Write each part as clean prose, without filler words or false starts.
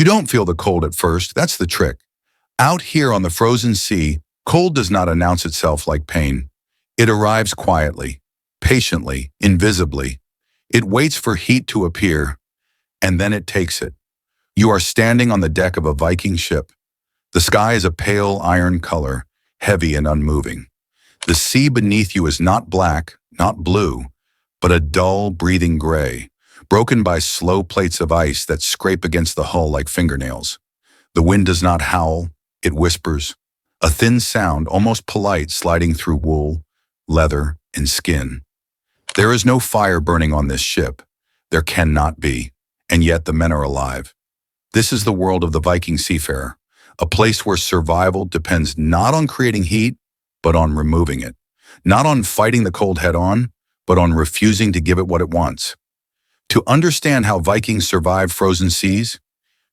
You don't feel the cold at first, that's the trick. Out here on the frozen sea, cold does not announce itself like pain. It arrives quietly, patiently, invisibly. It waits for heat to appear, and then it takes it. You are standing on the deck of a Viking ship. The sky is a pale iron color, heavy and unmoving. The sea beneath you is not black, not blue, but a dull, breathing gray, broken by slow plates of ice that scrape against the hull like fingernails. The wind does not howl, it whispers, a thin sound, almost polite, sliding through wool, leather, and skin. There is no fire burning on this ship. There cannot be, and yet the men are alive. This is the world of the Viking seafarer, a place where survival depends not on creating heat, but on removing it. Not on fighting the cold head-on, but on refusing to give it what it wants. To understand how Vikings survived frozen seas,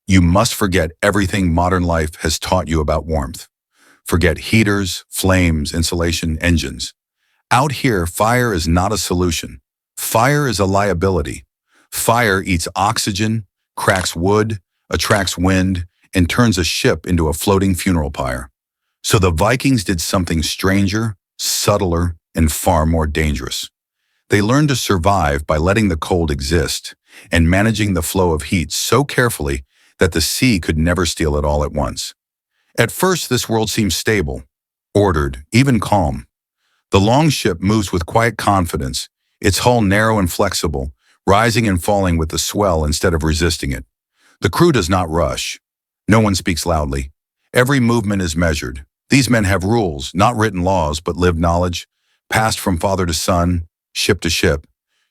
you must forget everything modern life has taught you about warmth. Forget heaters, flames, insulation, engines. Out here, fire is not a solution. Fire is a liability. Fire eats oxygen, cracks wood, attracts wind, and turns a ship into a floating funeral pyre. So the Vikings did something stranger, subtler, and far more dangerous. They learned to survive by letting the cold exist and managing the flow of heat so carefully that the sea could never steal it all at once. At first, this world seems stable, ordered, even calm. The longship moves with quiet confidence, its hull narrow and flexible, rising and falling with the swell instead of resisting it. The crew does not rush. No one speaks loudly. Every movement is measured. These men have rules, not written laws, but lived knowledge, passed from father to son, ship to ship.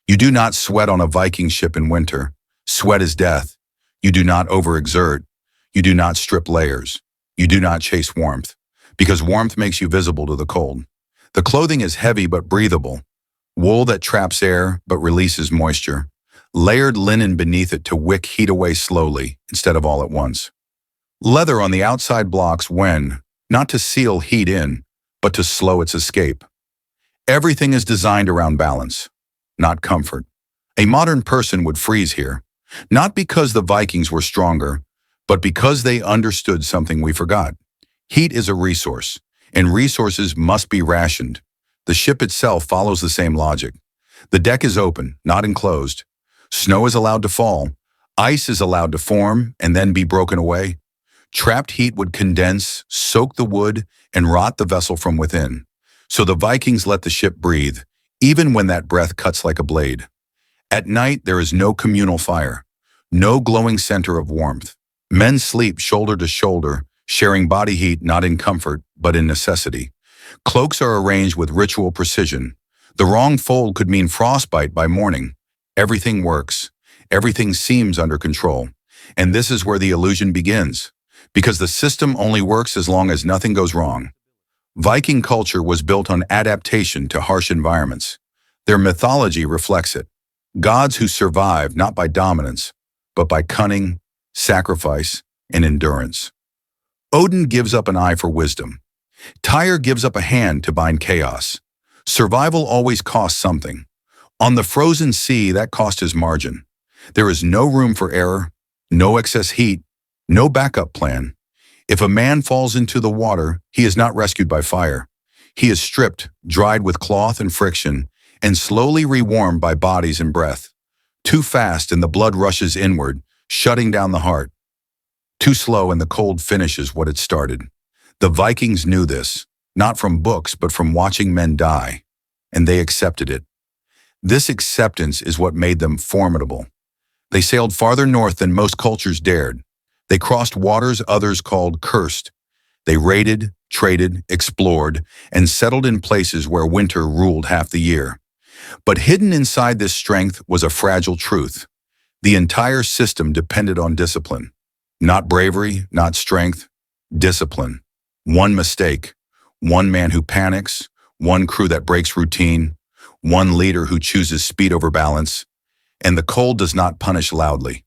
You do not sweat on a Viking ship in winter. Sweat is death. You do not overexert. You do not strip layers. You do not chase warmth, because warmth makes you visible to the cold. The clothing is heavy but breathable. Wool that traps air but releases moisture. Layered linen beneath it to wick heat away slowly instead of all at once. Leather on the outside blocks when, not to seal heat in, but to slow its escape. Everything is designed around balance, not comfort. A modern person would freeze here, not because the Vikings were stronger, but because they understood something we forgot. Heat is a resource, and resources must be rationed. The ship itself follows the same logic. The deck is open, not enclosed. Snow is allowed to fall. Ice is allowed to form and then be broken away. Trapped heat would condense, soak the wood, and rot the vessel from within. So the Vikings let the ship breathe, even when that breath cuts like a blade. At night, there is no communal fire, no glowing center of warmth. Men sleep shoulder to shoulder, sharing body heat not in comfort, but in necessity. Cloaks are arranged with ritual precision. The wrong fold could mean frostbite by morning. Everything works. Everything seems under control. And this is where the illusion begins, because the system only works as long as nothing goes wrong. Viking culture was built on adaptation to harsh environments. Their mythology reflects it. Gods who survive not by dominance, but by cunning, sacrifice, and endurance. Odin gives up an eye for wisdom. Tyr gives up a hand to bind chaos. Survival always costs something. On the frozen sea, that cost is margin. There is no room for error, no excess heat, no backup plan. If a man falls into the water, he is not rescued by fire. He is stripped, dried with cloth and friction, and slowly rewarmed by bodies and breath. Too fast and the blood rushes inward, shutting down the heart. Too slow and the cold finishes what it started. The Vikings knew this, not from books but from watching men die, and they accepted it. This acceptance is what made them formidable. They sailed farther north than most cultures dared. They crossed waters others called cursed. They raided, traded, explored, and settled in places where winter ruled half the year. But hidden inside this strength was a fragile truth. The entire system depended on discipline. Not bravery, not strength, discipline. One mistake, one man who panics, one crew that breaks routine, one leader who chooses speed over balance. And the cold does not punish loudly.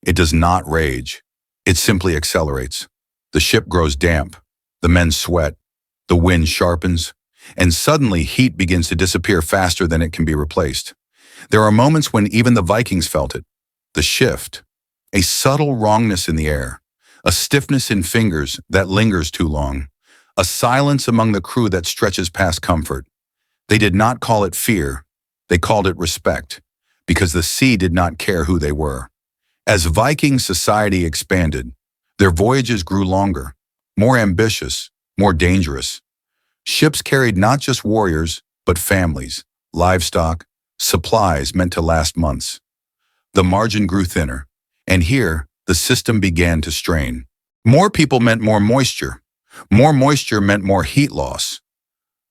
It does not rage. It simply accelerates. The ship grows damp. The men sweat. The wind sharpens. And suddenly heat begins to disappear faster than it can be replaced. There are moments when even the Vikings felt it. The shift. a subtle wrongness in the air, a stiffness in fingers that lingers too long, a silence among the crew that stretches past comfort. They did not call it fear, they called it respect, because the sea did not care who they were. As Viking society expanded, their voyages grew longer, more ambitious, more dangerous. Ships carried not just warriors, but families, livestock, supplies meant to last months. The margin grew thinner, and here, the system began to strain. More people meant more moisture. More moisture meant more heat loss.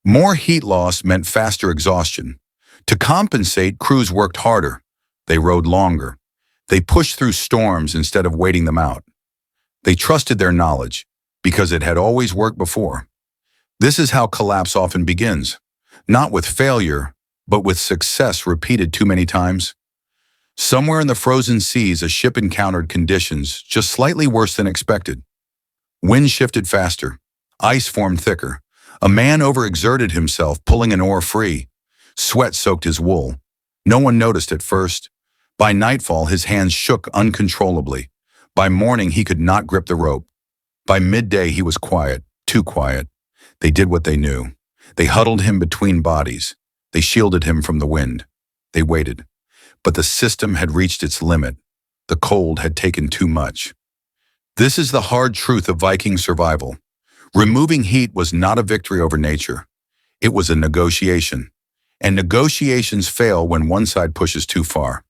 More heat loss meant faster exhaustion. To compensate, crews worked harder. They rowed longer. They pushed through storms instead of waiting them out. They trusted their knowledge, because it had always worked before. This is how collapse often begins, not with failure, but with success repeated too many times. Somewhere in the frozen seas, a ship encountered conditions just slightly worse than expected. Wind shifted faster. Ice formed thicker. A man overexerted himself, pulling an oar free. Sweat soaked his wool. No one noticed at first. By nightfall, his hands shook uncontrollably. By morning, he could not grip the rope. By midday, he was quiet, too quiet. They did what they knew. They huddled him between bodies. They shielded him from the wind. They waited. But the system had reached its limit. The cold had taken too much. This is the hard truth of Viking survival. Removing heat was not a victory over nature. It was a negotiation. And negotiations fail when one side pushes too far.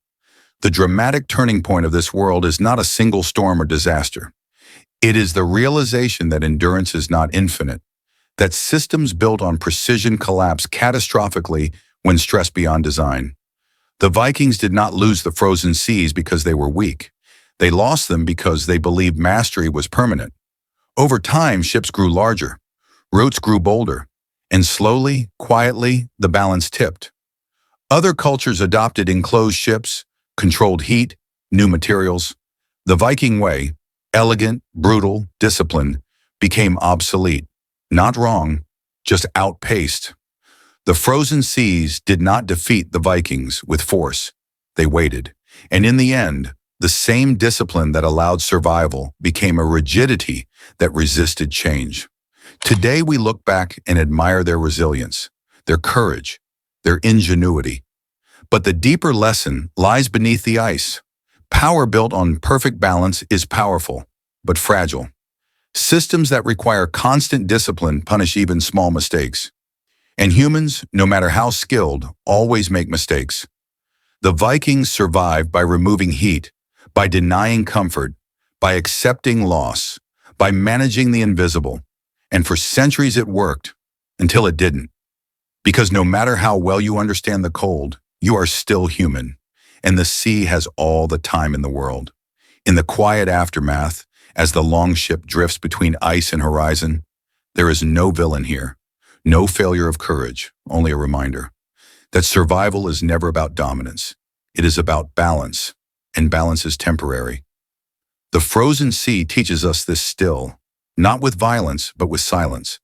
The dramatic turning point of this world is not a single storm or disaster. It is the realization that endurance is not infinite, that systems built on precision collapse catastrophically when stressed beyond design. The Vikings did not lose the frozen seas because they were weak. They lost them because they believed mastery was permanent. Over time, ships grew larger, routes grew bolder, and slowly, quietly, the balance tipped. Other cultures adopted enclosed ships, controlled heat, new materials. The Viking way, elegant, brutal, disciplined, became obsolete. Not wrong, just outpaced. The frozen seas did not defeat the Vikings with force. They waited. And in the end, the same discipline that allowed survival became a rigidity that resisted change. Today we look back and admire their resilience, their courage, their ingenuity. But the deeper lesson lies beneath the ice. Power built on perfect balance is powerful, but fragile. Systems that require constant discipline punish even small mistakes. And humans, no matter how skilled, always make mistakes. The Vikings survived by removing heat, by denying comfort, by accepting loss, by managing the invisible. And for centuries it worked, until it didn't. Because no matter how well you understand the cold, you are still human, and the sea has all the time in the world. In the quiet aftermath, as the longship drifts between ice and horizon, there is no villain here, no failure of courage, only a reminder that survival is never about dominance. It is about balance, and balance is temporary. The frozen sea teaches us this still, not with violence, but with silence.